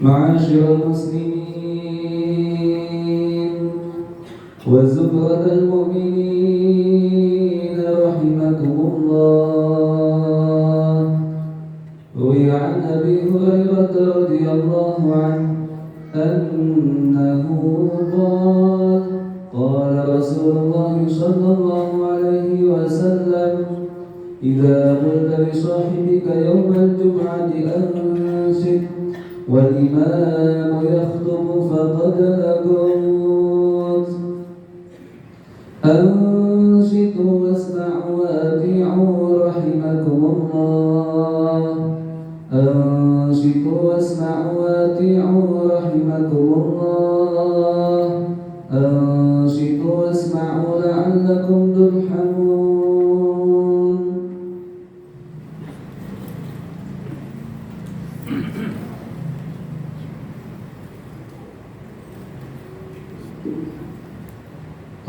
معاشر المسلمين وزمرة المؤمنين رحمكم الله. روي عن أبي هريرة رضي الله عنه أنه قال: قال رسول الله صلى الله عليه وسلم: إذا قلت لصاحبك يوم الجمعة أنصت والإمام يخطب فقد لغوت. أنصتوا واسمعوا وأطيعوا رحمكم الله. أنصتوا واسمعوا وأطيعوا رحمكم الله. أنصتوا واسمعوا لعلكم ترحمون.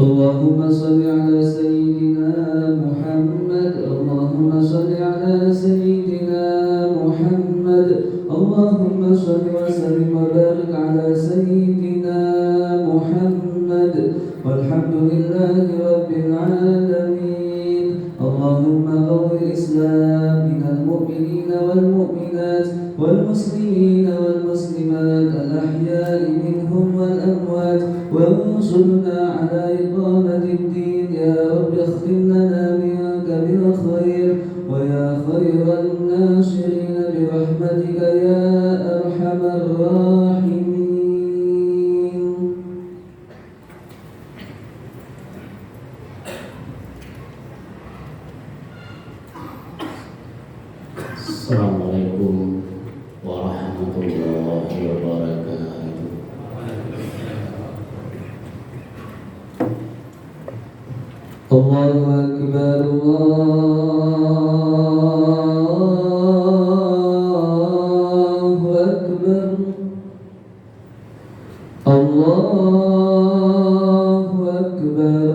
اللهم صل على سيدنا محمد. اللهم صل على سيدنا محمد. اللهم صل وسلم وبارك على سيدنا محمد. والحمد لله رب العالمين. اللهم قو الإسلام من المؤمنين والمؤمنات والمسلمين والمسلمات الأحياء منهم والأموات، وانصرنا على إقامة الدين. يا رب اختم لنا منك بالخير، ويا خير الناصرين برحمتك يا أرحم الراحمين. Assalamualaikum warahmatullahi wabarakatuh. Allahu Akbar, Allahu Akbar, Allahu Akbar,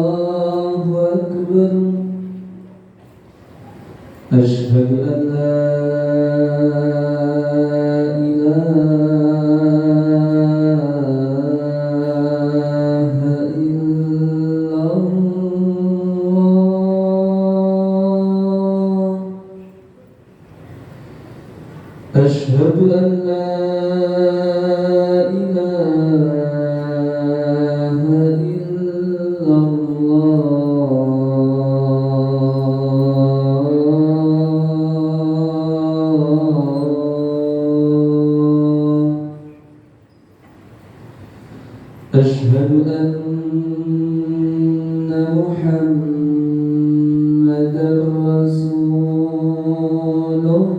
Allahu Akbar. Asyhadu an la أشهد أن لا إله إلا الله. أشهد أن محمدًا رسول الله.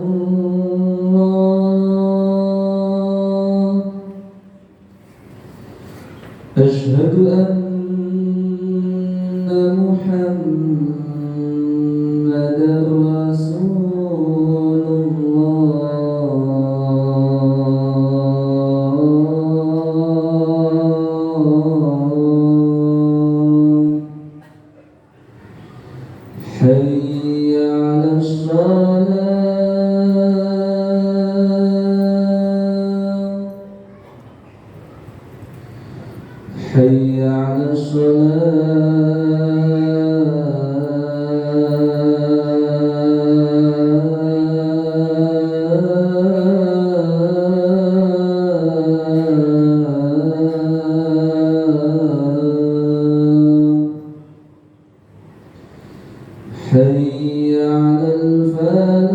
أشهد أن محمدًا رسول الله. حي على الصلاة. حي على الصلاة. حي على الفلاح.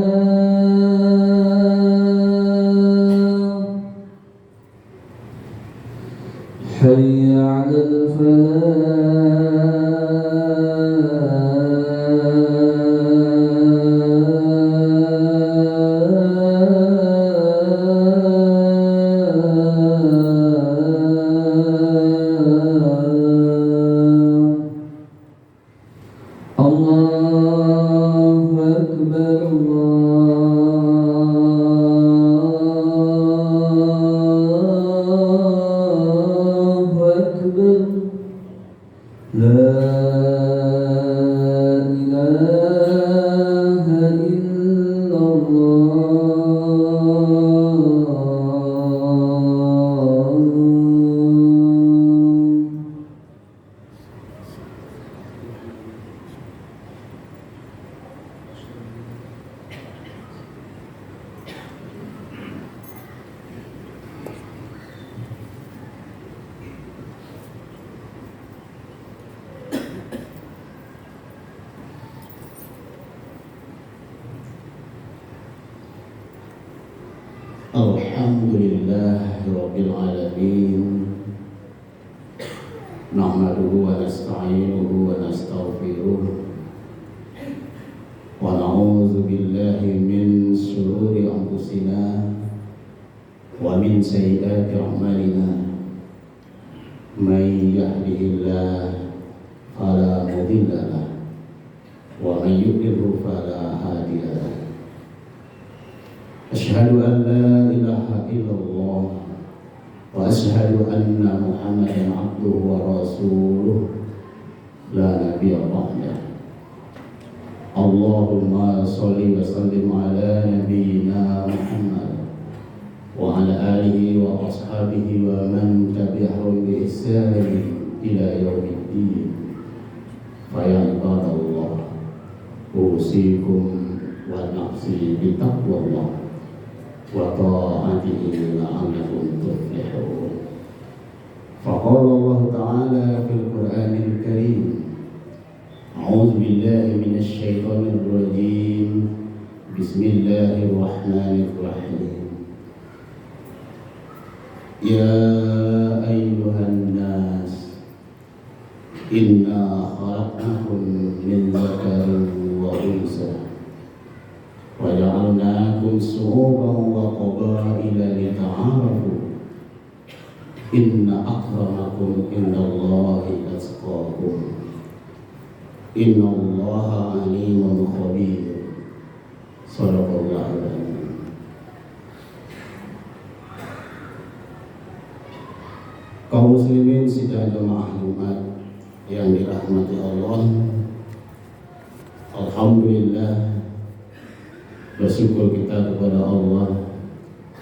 حي على الفلاح. الله أكبر، الله أكبر. لا Alhamdulillahirabbil alamin. Nahmaduhu wa nasta'inuhu wa nastaghfiruh wa na'udzu billahi min shururi anfusina wa min sayyiati a'malina. May yahdihillahu fala mudilla lahu wa may yudlil fala hadiya lahu. Asyhadu an la ilaha illallah wa asyhadu anna Muhammadan abduhu wa rasuluh la nabiyya ba'dah. Allahumma sholli wa sallim ala nabiyyina Muhammad wa ala alihi wa ashabihi wa man tabi'ahum bi ihsan ila yaumiddin. Fa ya ibadallah, usikum wa nafsi bi taqwallah wa ta'atihi la'allakum tuflihun. Faqala Allah Ta'ala fil Qur'anil Karim, a'udzu billahi minasy syaithanir rajim. Bismillahirrahmanirrahim. Ya ayyuhan nas, inna khalaqnakum min dzakarin wa unsa wa ja'alnakum syu'uban wa qabaila lita'arafu. Inna akramakum indallahi atqakum. Innallaha alimun khabir. Shadaqallahu adzim. Kaum muslimin sidang jemaah Jumat yang dirahmati Allah, alhamdulillah, bersyukur kita kepada Allah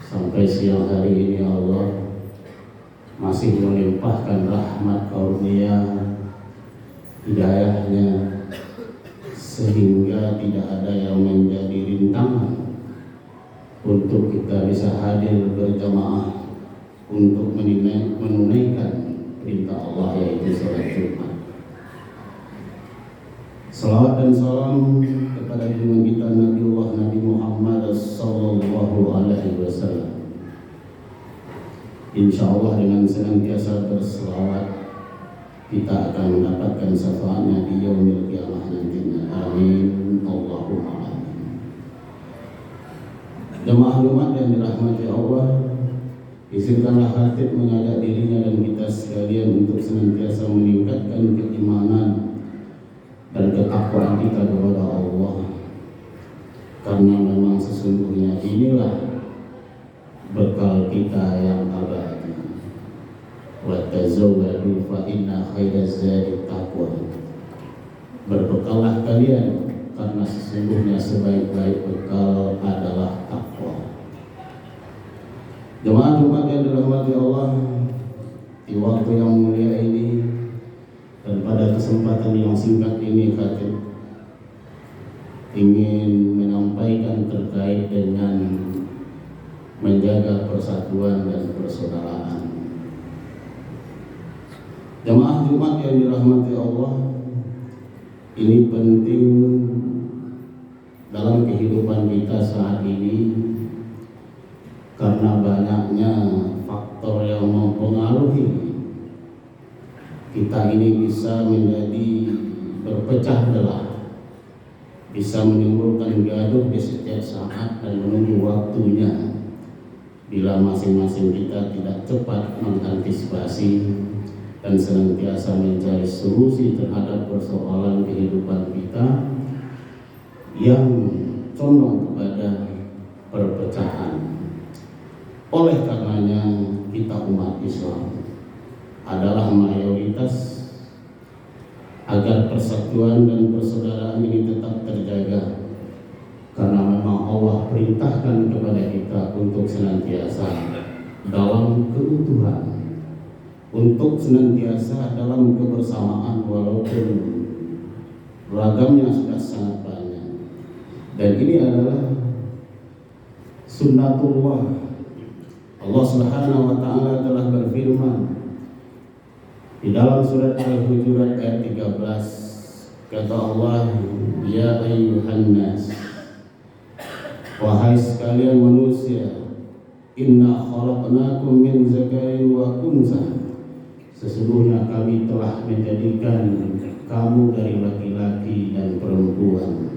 sampai siang hari ini Allah masih melimpahkan rahmat karunia hidayahnya sehingga tidak ada yang menjadi rintangan untuk kita bisa hadir berjamaah untuk menunaikan perintah Allah, yaitu salat Jumat. Salawat dan salam kepada junjungan kita Nabi Muhammad sallallahu alaihi wasallam. Insyaallah dengan senantiasa berselawat kita akan mendapatkan syafaatnya di yaumil qiyamah nantinya. Amin. Allahumma amin. Jemaah Jumat yang dirahmati Allah, izinkanlah hati mengajak dirinya dan kita sekalian untuk senantiasa meningkatkan keimanan dan ketakwaan kita kepada Allah, karena memang sesungguhnya inilah bekal kita yang abadi. Wa tazawwadu fa inna khairaz zadi taqwa. Berbekallah kalian karena sesungguhnya sebaik-baik bekal adalah takwa. Jemaah Jumat yang dirahmati Allah, di waktu yang mulia ini dan pada kesempatan yang singkat ini, khatib ingin menyampaikan terkait dengan menjaga persatuan dan persaudaraan. Jemaah Jumat yang dirahmati Allah, ini penting dalam kehidupan kita saat ini karena banyaknya faktor yang mempengaruhi kita ini bisa menjadi berpecah belah, bisa menimbulkan gaduh di setiap saat dan menunggu waktunya bila masing-masing kita tidak cepat mengantisipasi dan senantiasa mencari solusi terhadap persoalan kehidupan kita yang condong kepada perpecahan. Oleh karenanya kita umat Islam adalah mayoritas agar persatuan dan persaudaraan ini tetap terjaga, karena memang Allah perintahkan kepada kita untuk senantiasa dalam keutuhan, untuk senantiasa dalam kebersamaan walaupun ragamnya sudah sangat banyak. Dan ini adalah sunnatullah. Allah Subhanahu wa taala telah berfirman di dalam surat Al-Hujurat ayat 13, kata Allah, ya ayyuhan nas, wahai sekalian manusia, Inna khalaqnakum min zakarin wa unsa. Sesungguhnya kami telah menjadikan kamu dari laki-laki dan perempuan.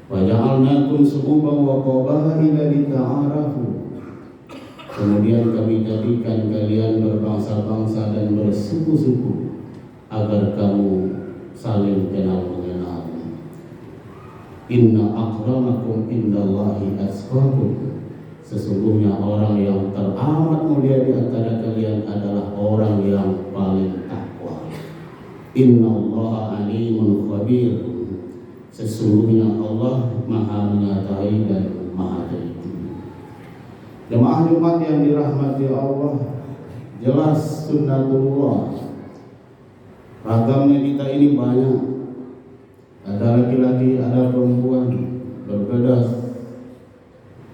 Wa ja'alnakum syu'uban wa qabaila lita'arafu. Kemudian kami jadikan kalian berbangsa-bangsa dan bersuku-suku agar kamu saling kenal mengenal. Inna akramakum indallahi atqakum. Sesungguhnya orang yang teramat mulia di antara kalian adalah orang yang paling takwa. Innallaha alimun khabir. Sesungguhnya Allah Maha mengetahui dan Maha teliti. Jemaah Jumat yang dirahmati Allah, jelas sunnatullah. Ragamnya kita ini banyak. Ada laki-laki, ada perempuan, berbeda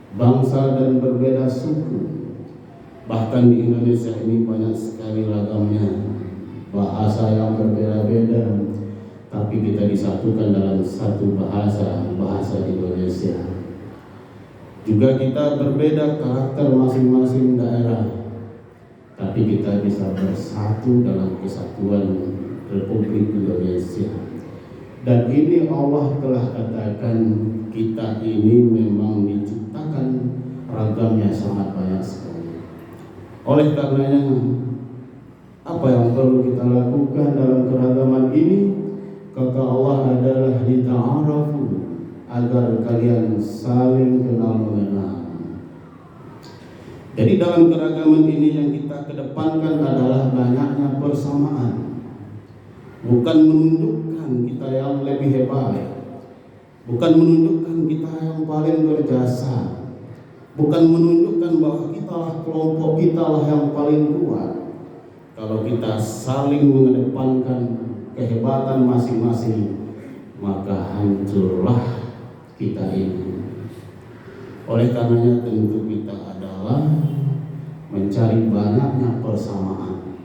bangsa dan berbeda suku. Bahkan di Indonesia ini banyak sekali ragamnya. Bahasa yang berbeda-beda, tapi kita disatukan dalam satu bahasa, bahasa Indonesia. Juga kita berbeda karakter masing-masing daerah, tapi kita bisa bersatu dalam kesatuan Republik Indonesia. Dan ini Allah telah katakan kita ini memang diciptakan ragamnya sangat banyak sekali. Oleh karenanya, apa yang perlu kita lakukan dalam keragaman ini? Kata Allah adalah lita'arafu, agar kalian saling kenal mengenal. Jadi dalam keragaman ini yang kita kedepankan adalah banyaknya persamaan. Bukan menunjukkan kita yang lebih hebat, bukan menunjukkan kita yang paling berjasa, bukan menunjukkan bahwa kita lah kelompok kita lah yang paling kuat. Kalau kita saling mengedepankan kehebatan masing-masing, maka hancurlah kita ini. Oleh karenanya tentu kita adalah mencari banyaknya persamaan,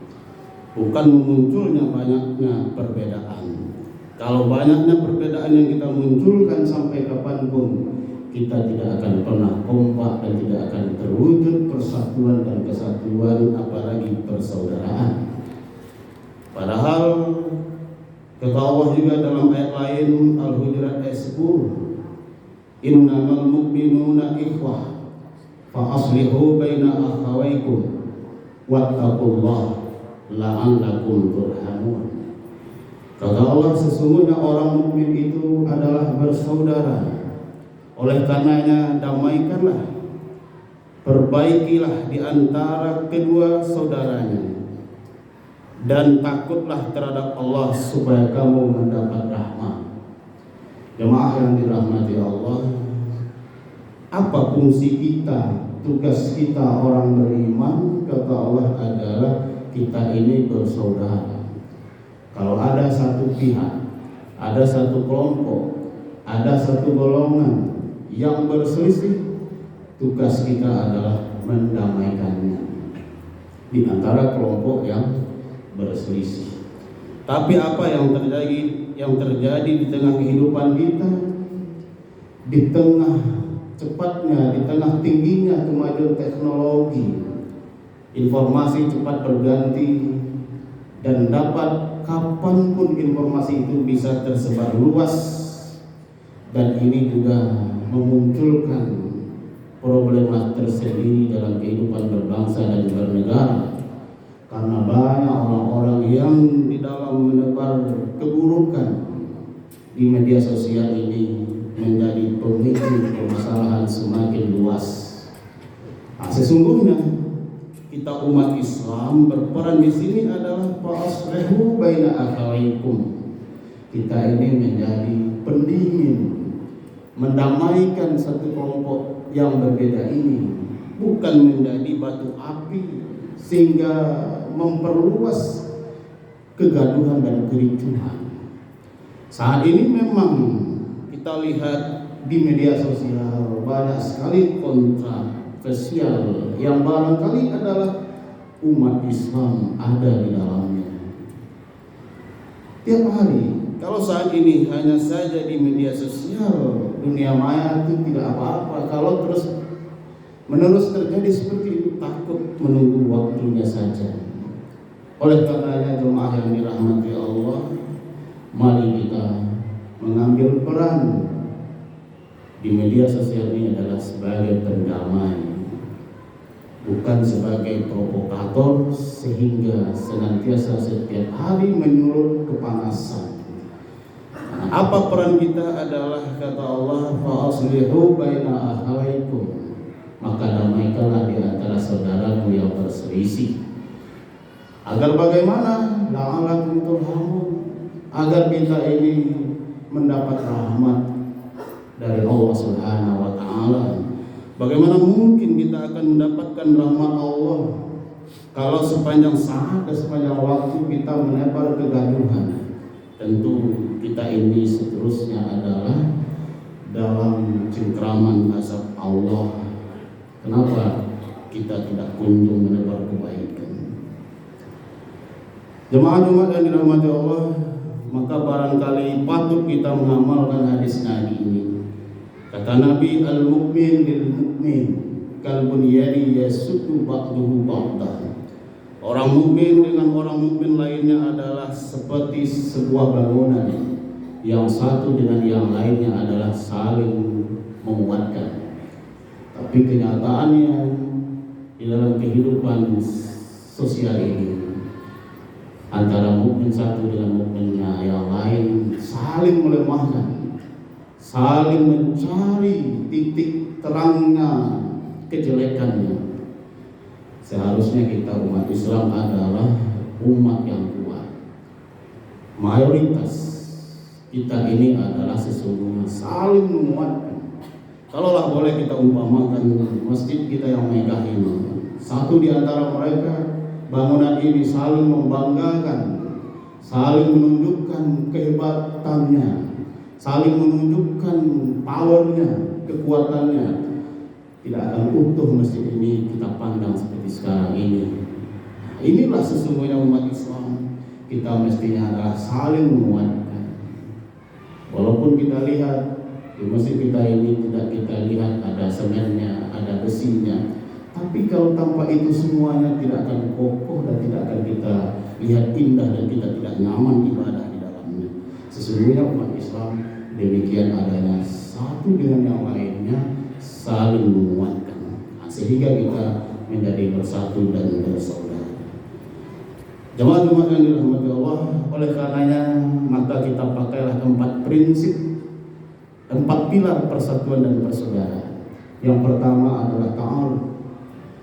bukan memunculnya banyaknya perbedaan. Kalau banyaknya perbedaan yang kita munculkan sampai kapanpun, kita tidak akan pernah kompak dan tidak akan terwujud persatuan dan kesatuan, apalagi persaudaraan. Padahal kata Allah juga dalam ayat lain, Al-Hujurat ayat 10, innamal mu'minuna ikhwah fa aslihu baina akhawaykum wattaqullaha la'allakum turhamun. Kata Allah, sesungguhnya orang mukmin itu adalah bersaudara. Oleh karenanya damaikanlah, perbaikilah di antara kedua saudaranya, dan takutlah terhadap Allah supaya kamu mendapat rahmat. Jemaah yang dirahmati Allah, apa fungsi kita, tugas kita orang beriman? Kata Allah adalah kita ini bersaudara. Kalau ada satu pihak, ada satu kelompok, ada satu golongan yang berselisih, tugas kita adalah mendamaikannya di antara kelompok yang berselisih. Tapi apa yang terjadi di tengah kehidupan kita, di tengah cepatnya, di tengah tingginya kemajuan teknologi, informasi cepat berganti, dan dapat kapanpun informasi itu bisa tersebar luas. Dan ini juga memunculkan problema tersendiri dalam kehidupan berbangsa dan bernegara, karena banyak orang-orang yang di dalam menebar keburukan di media sosial ini menjadi pemicu permasalahan semakin luas. Nah, sesungguhnya kita umat Islam berperan di sini adalah fa'aslihu baina akhawaykum. Kita ini menjadi pendingin, mendamaikan satu kelompok yang berbeda ini, bukan menjadi batu api sehingga memperluas kegaduhan dan kericuhan. Saat ini memang kita lihat di media sosial banyak sekali kontroversial yang barangkali adalah umat Islam ada di dalamnya. Tiap hari, kalau saat ini hanya saja di media sosial, dunia maya itu tidak apa-apa. Kalau terus menerus terjadi seperti itu, takut menunggu waktunya saja. Oleh karenanya jemaah yang dirahmati Allah, mari kita mengambil peran di media sosial ini adalah sebagai pendamai, bukan sebagai provokator sehingga senantiasa setiap hari menyulut kepanasan. Nah, apa peran kita adalah kata Allah, fa aslihu baina akhawaikum, maka damaikanlah di antara saudaramu yang berselisih. Agar bagaimana? La'alakum turhamun, agar kita ini mendapat rahmat dari Allah Subhanahu wa taala. Bagaimana mungkin kita akan mendapatkan rahmat Allah kalau sepanjang saat dan sepanjang waktu kita menebar kegaduhan? Tentu kita ini seterusnya adalah dalam cengkraman azab Allah. Kenapa kita tidak kunjung menebar kebaikan? Jemaah-jemaah yang dirahmati Allah, maka barangkali patut kita mengamalkan hadis Nabi ini. Kata Nabi, al-mu'min lil-mu'min kal-bunyani yasuddu ba'duhu ba'dah. Orang mukmin dengan orang mukmin lainnya adalah seperti sebuah bangunan yang satu dengan yang lainnya adalah saling menguatkan. Tapi kenyataannya di dalam kehidupan sosial ini, antara mukmin satu dengan mukminnya yang lain saling melemahkan, saling mencari titik terangnya kejelekannya. Seharusnya kita umat Islam adalah umat yang kuat. Mayoritas kita ini adalah sesungguhnya saling menguatkan. Kalaulah boleh kita umpamakan masjid kita yang megah ini, satu di antara mereka bangunan ini saling membanggakan, saling menunjukkan kehebatannya, saling menunjukkan powernya, kekuatannya, tidak akan utuh masjid ini kita pandang seperti sekarang ini. Inilah sesungguhnya umat Islam. Kita mestinya adalah saling menguatkan. Walaupun kita lihat di masjid kita ini tidak kita lihat ada semennya, ada besinya, tapi kalau tanpa itu semuanya tidak akan kokoh dan tidak akan kita lihat indah dan kita tidak nyaman ibadah di dalamnya. Sesungguhnya umat Islam demikian adanya, satu dengan yang lainnya saling menguatkan, sehingga kita menjadi bersatu dan bersaudara. Jemaah-jemaah yang dirahmati Allah, oleh karenanya maka kita pakailah 4 prinsip, 4 pilar persatuan dan persaudaraan. Yang pertama adalah ta'aruf.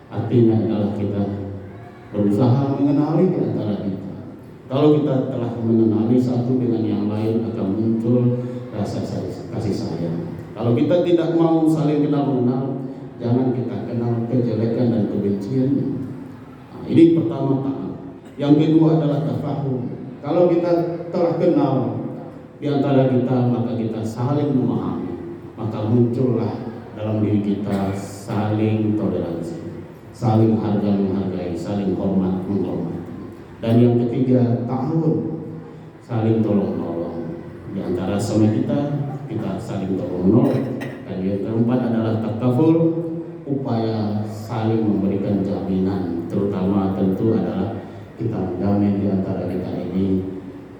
Artinya adalah kita berusaha mengenali di antara kita. Kalau kita telah mengenali satu dengan yang lain, akan muncul rasa kasih sayang. Kalau kita tidak mau saling kenal-mengenal, jangan kita kenal kejelekan dan kebencian. Nah, ini pertama ta'aruf. Yang kedua adalah tafahum. Kalau kita telah kenal di antara kita, maka kita saling memahami, maka muncullah dalam diri kita saling toleransi, saling harga menghargai, saling hormat menghormati. Dan yang ketiga ta'awun, saling tolong-menolong di antara sama kita saling tolong-menolong. Dan yang keempat adalah takaful, upaya saling memberikan jaminan, terutama tentu adalah kita menjamin di antara kita ini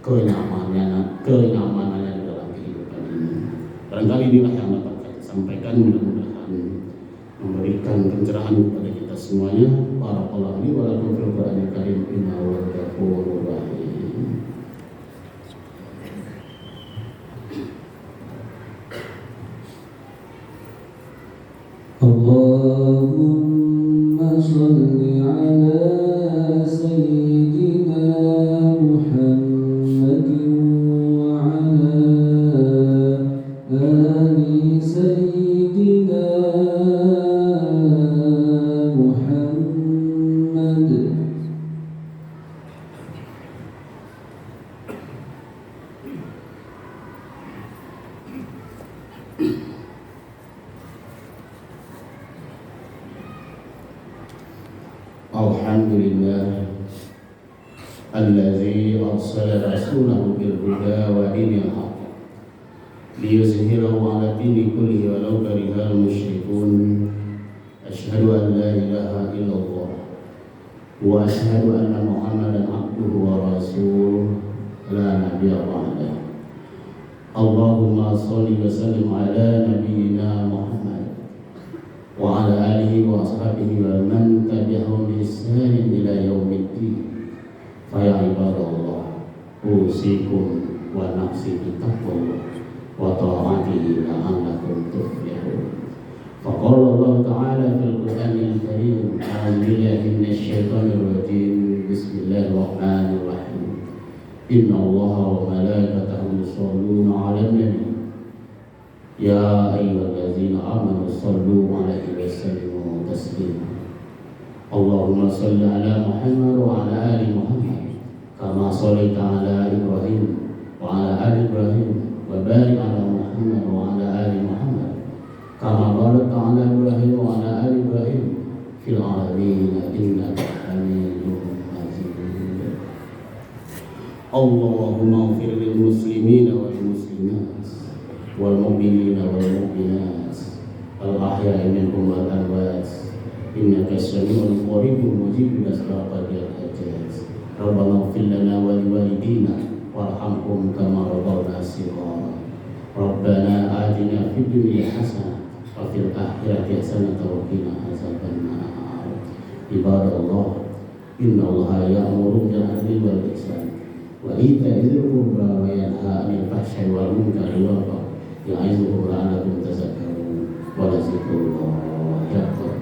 kenyamanannya di dalam kehidupan ini. Barangkali inilah yang dapat saya sampaikan, mudah-mudahan memberikan pencerahan kepada kita semuanya. Barakallahu li wa lakum fil Qur'anil Karim, innahu ghafurur rahim. Allahumma shalli ala sayyidina Muhammadin wa ala ali sayyidina Muhammad. Alhamdulillah allazi arsala rasulahu bil huda wa dinil haqq liyuzhirahu ala dini kullihi walau karihal musyrikun. أشهد أن لا إله إلا الله وأشهد أن محمدا عبده ورسوله لا نبي بعده. اللهم صل وسلم على نبينا محمد وعلى آله وأصحابه ومن تبعهم بإحسان إلى يوم الدين. فيا عباد الله أوصيكم ونفسي بتقوى الله وطاعته لعلكم تفلحون. فقال الله تعالى في القرآن الكريم: أعوذ بالله من الشيطان الرجيم، بسم الله الرحمن الرحيم. إن الله وملائكته يصلون على النبي يا أيها الذين آمنوا صلوا عليه وسلموا تسليما. اللهم صل على محمد وعلى آل محمد كما صليت على إبراهيم وعلى آل إبراهيم وبارك على محمد وعلى آل محمد كما باركت على إبراهيم وعلى آل إبراهيم في العالمين إنك حميد مجيد. اللهم اغفر للمسلمين والمسلمات والمؤمنين والمؤمنات الأحياء منهم والأموات إنك سميع قريب مجيب أسباب الحاجات. ربنا اغفر لنا ولوالدينا وارحمهم كما ربونا صغارا. ربنا آتنا في الدنيا حسنة وفي الآخرة حسنة وقنا عذاب النار. عباد الله إن الله يأمر بالعدل والإحسان وإيتاء ذي القربى وينهى عن الفحشاء والمنكر والبغي يعظكم لعلكم تذكرون ولذكر الله أكبر.